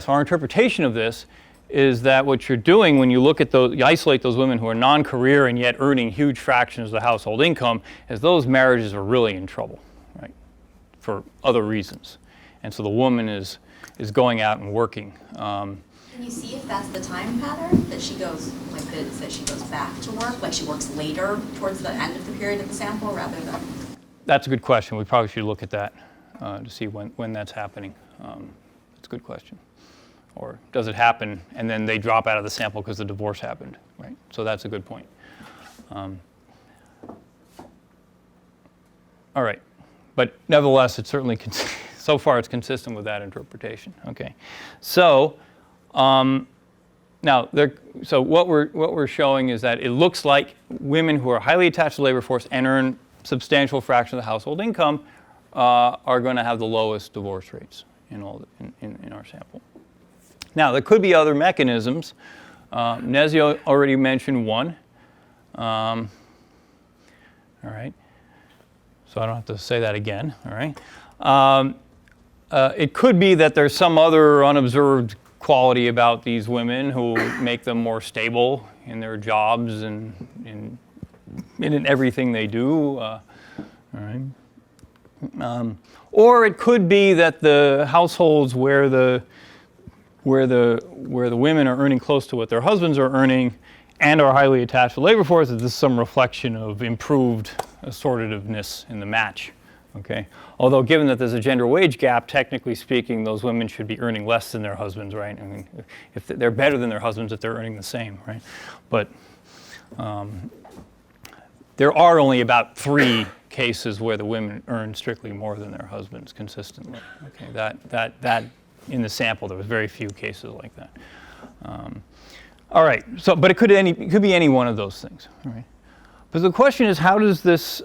our interpretation of this is that what you're doing when you look at those, you isolate those women who are non-career and yet earning huge fractions of the household income, is those marriages are really in trouble, right, for other reasons. And so the woman is going out and working. Can you see if that's the time pattern that she goes, that she goes back to work, like she works later towards the end of the period of the sample rather than? That's a good question. We probably should look at that to see when that's happening. That's a good question. Or does it happen and then they drop out of the sample because the divorce happened, right? So that's a good point. All right, but nevertheless, it's certainly so far it's consistent with that interpretation. Okay, so now so what we're showing is that it looks like women who are highly attached to the labor force and earn substantial fraction of the household income are going to have the lowest divorce rates in our sample. Now, there could be other mechanisms. Nezio already mentioned one. All right. So I don't have to say that again. All right. It could be that there's some other unobserved quality about these women who make them more stable in their jobs and in everything they do. All right. Or it could be that the households where the women are earning close to what their husbands are earning and are highly attached to the labor force, this is some reflection of improved assortativeness in the match. Okay. Although given that there's a gender wage gap, technically speaking, those women should be earning less than their husbands, right? I mean, if they're better than their husbands if they're earning the same, right? But there are only about 3 cases where the women earn strictly more than their husbands consistently. Okay, that in the sample there was very few cases like that. All right, so but it could be any one of those things. All right, but the question is how does this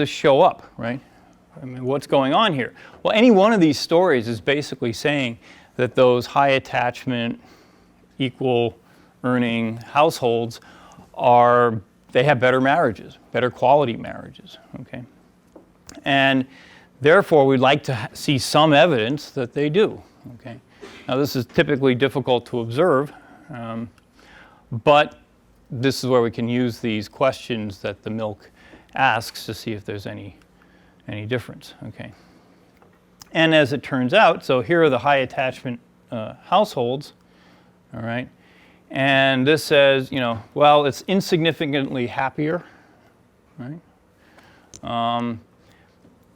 show up, right? I mean, what's going on here? Well, any one of these stories is basically saying that those high attachment, equal earning households they have better marriages, better quality marriages, okay? And therefore, we'd like to see some evidence that they do, okay? Now, this is typically difficult to observe, but this is where we can use these questions that the milk asks to see if there's any difference. Okay. And as it turns out, so here are the high attachment households, all right? And this says, well, it's insignificantly happier, right?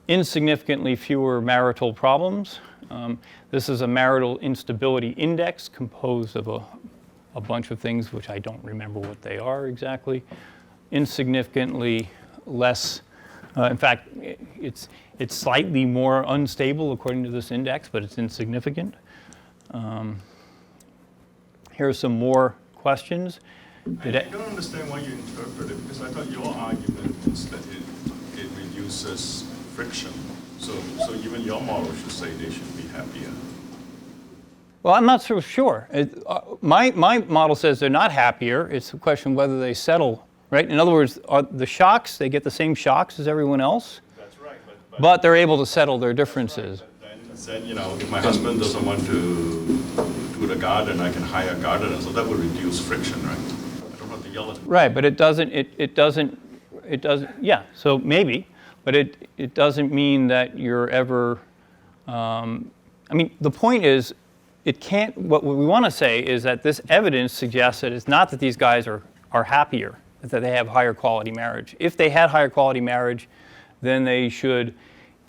Insignificantly fewer marital problems. This is a marital instability index composed of a bunch of things which I don't remember what they are exactly. Insignificantly less, in fact, it's slightly more unstable according to this index, but it's insignificant. Here are some more questions. I don't understand why you interpret it, because I thought your argument is that it reduces friction. So even your model should say they should be happier. Well, I'm not so sure. My model says they're not happier. It's a question of whether they settle, right? In other words, are the shocks, they get the same shocks as everyone else, That's right, but they're able to settle their differences. Right. Then, if my husband doesn't want to do the garden, I can hire a gardener, so that would reduce friction, right? I don't have to yell at him. Right, but it doesn't, yeah, so maybe, but it doesn't mean that you're ever, the point is, what we want to say is that this evidence suggests that it's not that these guys are happier, that they have higher quality marriage. If they had higher quality marriage, then they should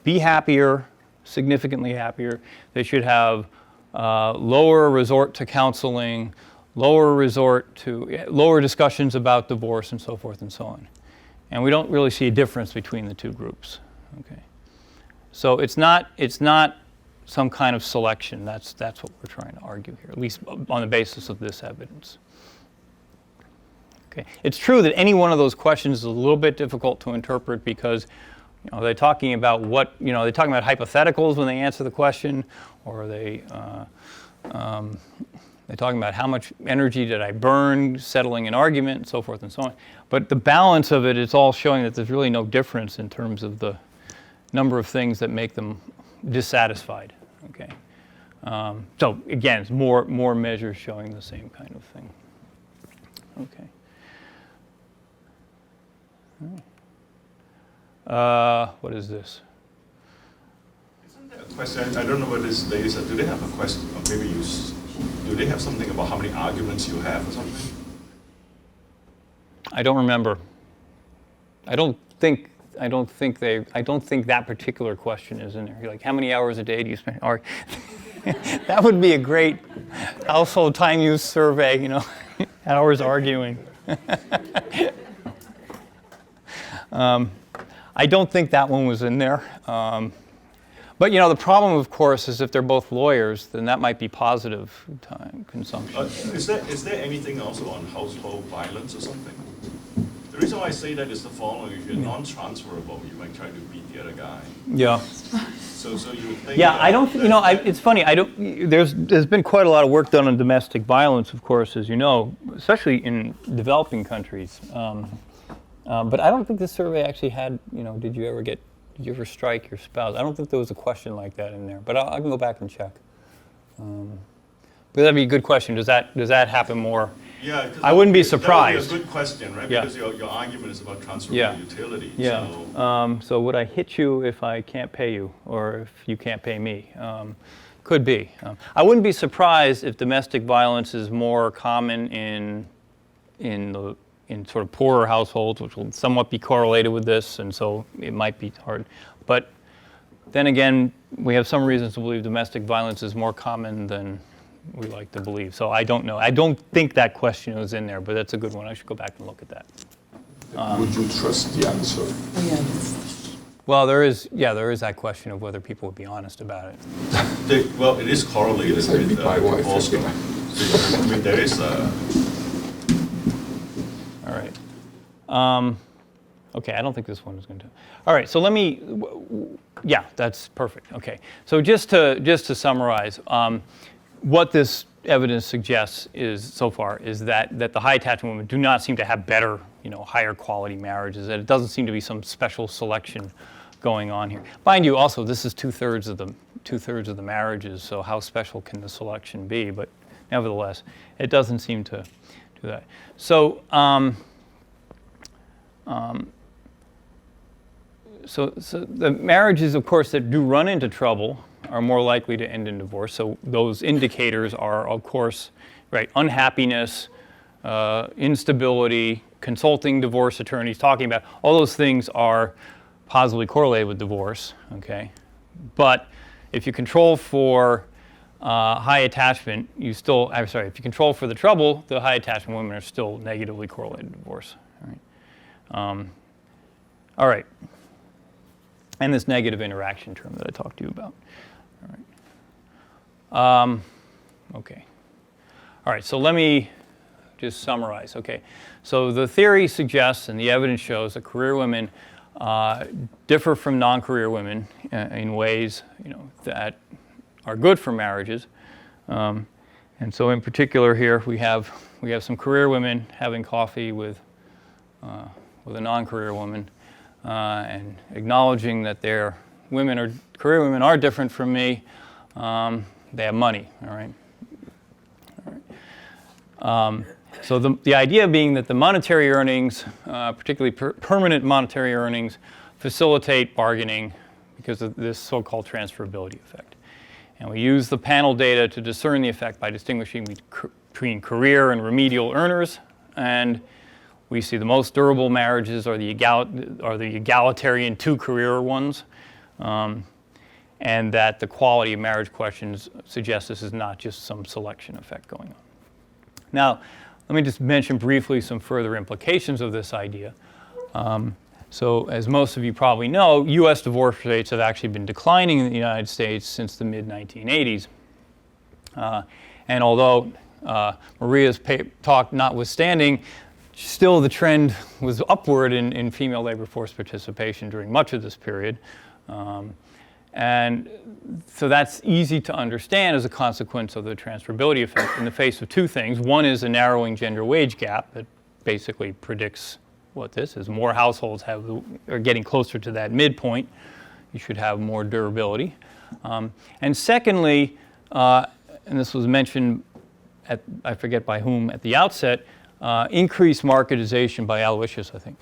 be happier, significantly happier. They should have lower resort to counseling, lower discussions about divorce, and so forth and so on. And we don't really see a difference between the two groups. Okay, so it's not some kind of selection. That's what we're trying to argue here, at least on the basis of this evidence. Okay, it's true that any one of those questions is a little bit difficult to interpret because they're talking about they're talking about hypotheticals when they answer the question, or they're talking about how much energy did I burn settling an argument, and so forth and so on. But the balance of it is all showing that there's really no difference in terms of the number of things that make them dissatisfied. Okay. So again, it's more measures showing the same kind of thing. Okay. What is this? Isn't there a question? I don't know what this lady said. Do they have a question? Or maybe do they have something about how many arguments you have or something? I don't remember. I don't think that particular question is in there. You're like, how many hours a day do you spend? That would be a great household time use survey, hours arguing. I don't think that one was in there. But the problem, of course, is if they're both lawyers, then that might be positive time consumption. Is there anything also on household violence or something? The reason why I say that is the following: if you're non-transferable, you might try to beat the other guy. Yeah. So you would think. Yeah, I don't. It's funny. I don't. There's been quite a lot of work done on domestic violence, of course, as you know, especially in developing countries. But I don't think this survey actually had. Did you ever strike your spouse? I don't think there was a question like that in there. But I can go back and check. But that'd be a good question. Does that happen more? Yeah, I wouldn't be surprised. That would be a good question, right? Yeah. Because your argument is about transferable utility. Yeah. So would I hit you if I can't pay you, or if you can't pay me? Could be. I wouldn't be surprised if domestic violence is more common in sort of poorer households, which will somewhat be correlated with this, and so it might be hard. But then again, we have some reasons to believe domestic violence is more common than we like to believe. So I don't know. I don't think that question was in there, but that's a good one. I should go back and look at that. Would you trust the answer? Well, there is that question of whether people would be honest about it. Well, it is correlated Yes, I'd beat my wife. also. I mean, there is a... All right. Okay, I don't think this one is going to. All right, so let me. Yeah, that's perfect. Okay, so just to summarize, what this evidence suggests so far is that the high attachment women do not seem to have better, higher quality marriages. That it doesn't seem to be some special selection going on here. Mind you, also, this is two-thirds of the marriages, so how special can the selection be? But nevertheless, it doesn't seem to do that. So, so the marriages, of course, that do run into trouble are more likely to end in divorce. So those indicators are, of course, right, unhappiness, instability, consulting divorce attorneys, talking about all those things are positively correlated with divorce, okay? But if you control for high attachment, if you control for the trouble, the high attachment women are still negatively correlated to divorce, all right? All right. And this negative interaction term that I talked to you about, all right? Okay. All right, so let me just summarize, okay? So the theory suggests and the evidence shows that career women differ from non-career women in ways, that are good for marriages. And so in particular here, we have some career women having coffee with a non-career woman and acknowledging that career women are different from me. They have money, all right? So the idea being that the monetary earnings, particularly permanent monetary earnings, facilitate bargaining because of this so-called transferability effect. And we use the panel data to discern the effect by distinguishing between career and remedial earners. And we see the most durable marriages are the egalitarian two-career ones. And that the quality of marriage questions suggest this is not just some selection effect going on. Now, let me just mention briefly some further implications of this idea. So as most of you probably know, US divorce rates have actually been declining in the United States since the mid-1980s. And although Maria's talk notwithstanding, still the trend was upward in female labor force participation during much of this period. And so that's easy to understand as a consequence of the transferability effect in the face of two things. One is a narrowing gender wage gap that basically predicts what this is. More households are getting closer to that midpoint. You should have more durability. And secondly, and this was mentioned I forget by whom at the outset, increased marketization by Aloysius, I think.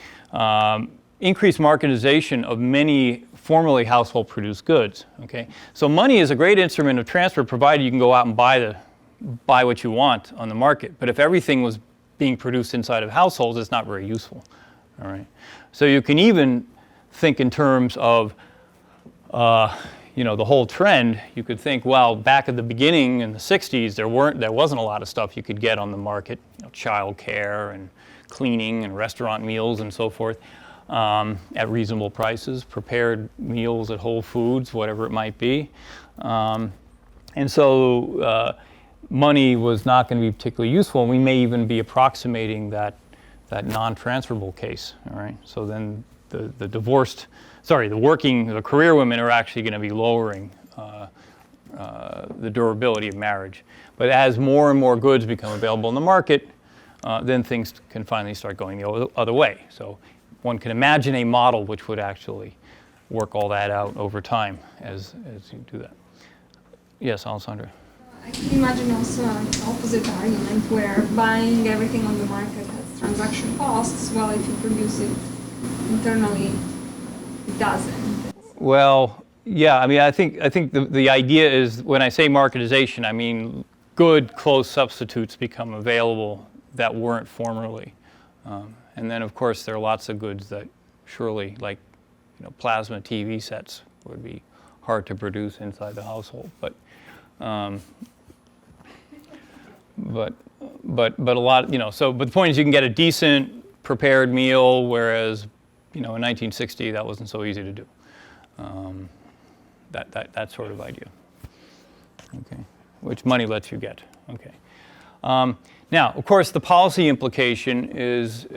Increased marketization of many formerly household produced goods, okay? So money is a great instrument of transfer provided you can go out and buy what you want on the market. But if everything was being produced inside of households, it's not very useful, all right? So you can even think in terms of, the whole trend. You could think, well, back at the beginning in the 60s, there wasn't a lot of stuff you could get on the market, child care and cleaning and restaurant meals and so forth. At reasonable prices, prepared meals at Whole Foods, whatever it might be. And so money was not going to be particularly useful, and we may even be approximating that non-transferable case, all right? So then the career women are actually going to be lowering the durability of marriage. But as more and more goods become available in the market, then things can finally start going the other way. So one can imagine a model which would actually work all that out over time as you do that. Yes, Alessandra. I can imagine also an opposite argument where buying everything on the market has transaction costs, while if you produce it internally, it doesn't. Well, yeah, I mean, I think the idea is when I say marketization, I mean good close substitutes become available that weren't formerly. And then, of course, there are lots of goods that surely, like plasma TV sets, would be hard to produce inside the household. But a lot, but the point is you can get a decent prepared meal, whereas, in 1960 that wasn't so easy to do. That sort of idea. Okay, which money lets you get. Okay. Now, of course, the policy implication is,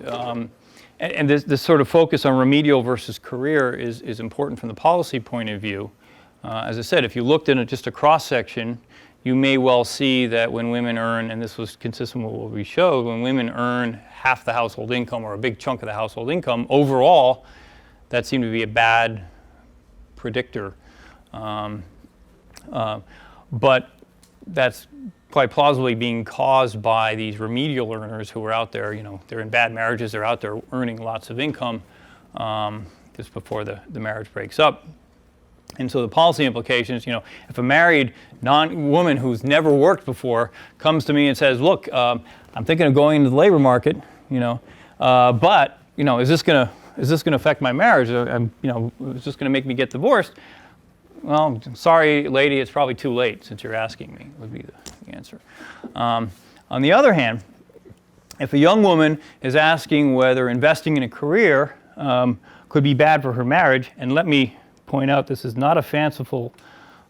and this sort of focus on remedial versus career is important from the policy point of view. As I said, if you looked at just a cross-section, you may well see that when women earn, and this was consistent with what we showed, when women earn half the household income or a big chunk of the household income, overall, that seemed to be a bad predictor. But that's quite plausibly being caused by these remedial earners who are out there, they're in bad marriages, they're out there earning lots of income just before the marriage breaks up. And so the policy implications, if a married woman who's never worked before comes to me and says, look, I'm thinking of going into the labor market, but, is this going to affect my marriage? Is this going to make me get divorced? Well, sorry, lady, it's probably too late since you're asking me, would be the answer. On the other hand, if a young woman is asking whether investing in a career could be bad for her marriage, and let me point out this is not a fanciful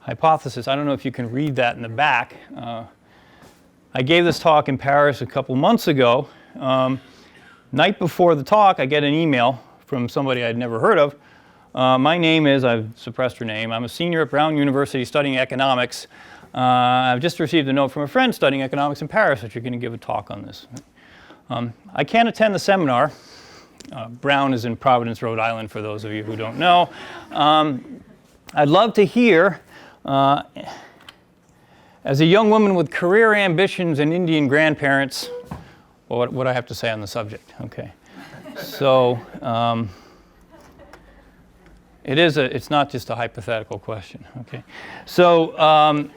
hypothesis. I don't know if you can read that in the back. I gave this talk in Paris a couple months ago. Night before the talk, I get an email from somebody I'd never heard of. My name is, I've suppressed her name, I'm a senior at Brown University studying economics. I've just received a note from a friend studying economics in Paris that you're going to give a talk on this. I can't attend the seminar. Brown is in Providence, Rhode Island, for those of you who don't know. I'd love to hear, as a young woman with career ambitions and Indian grandparents, what I have to say on the subject. Okay, so it's not just a hypothetical question. Okay, so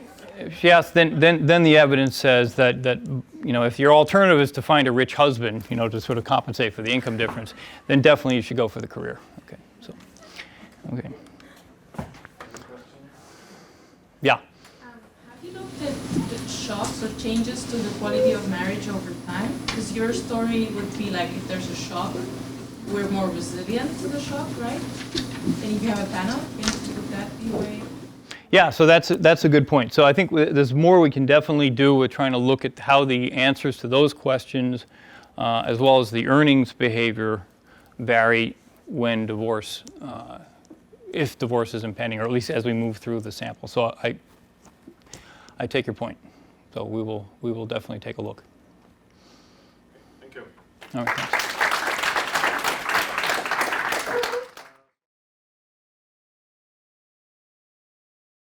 she asked. Then the evidence says that if your alternative is to find a rich husband, to sort of compensate for the income difference, then definitely you should go for the career. Okay, so okay. Yeah. Have you looked at the shocks or changes to the quality of marriage over time? Because your story would be like, if there's a shock, we're more resilient to the shock, right? And if you have a panel, would that be a way? Yeah, so that's a good point. So I think there's more we can definitely do with trying to look at how the answers to those questions, as well as the earnings behavior, vary when divorce, if divorce is impending, or at least as we move through the sample. So I take your point. So we will definitely take a look. Thank you. All right. Thanks.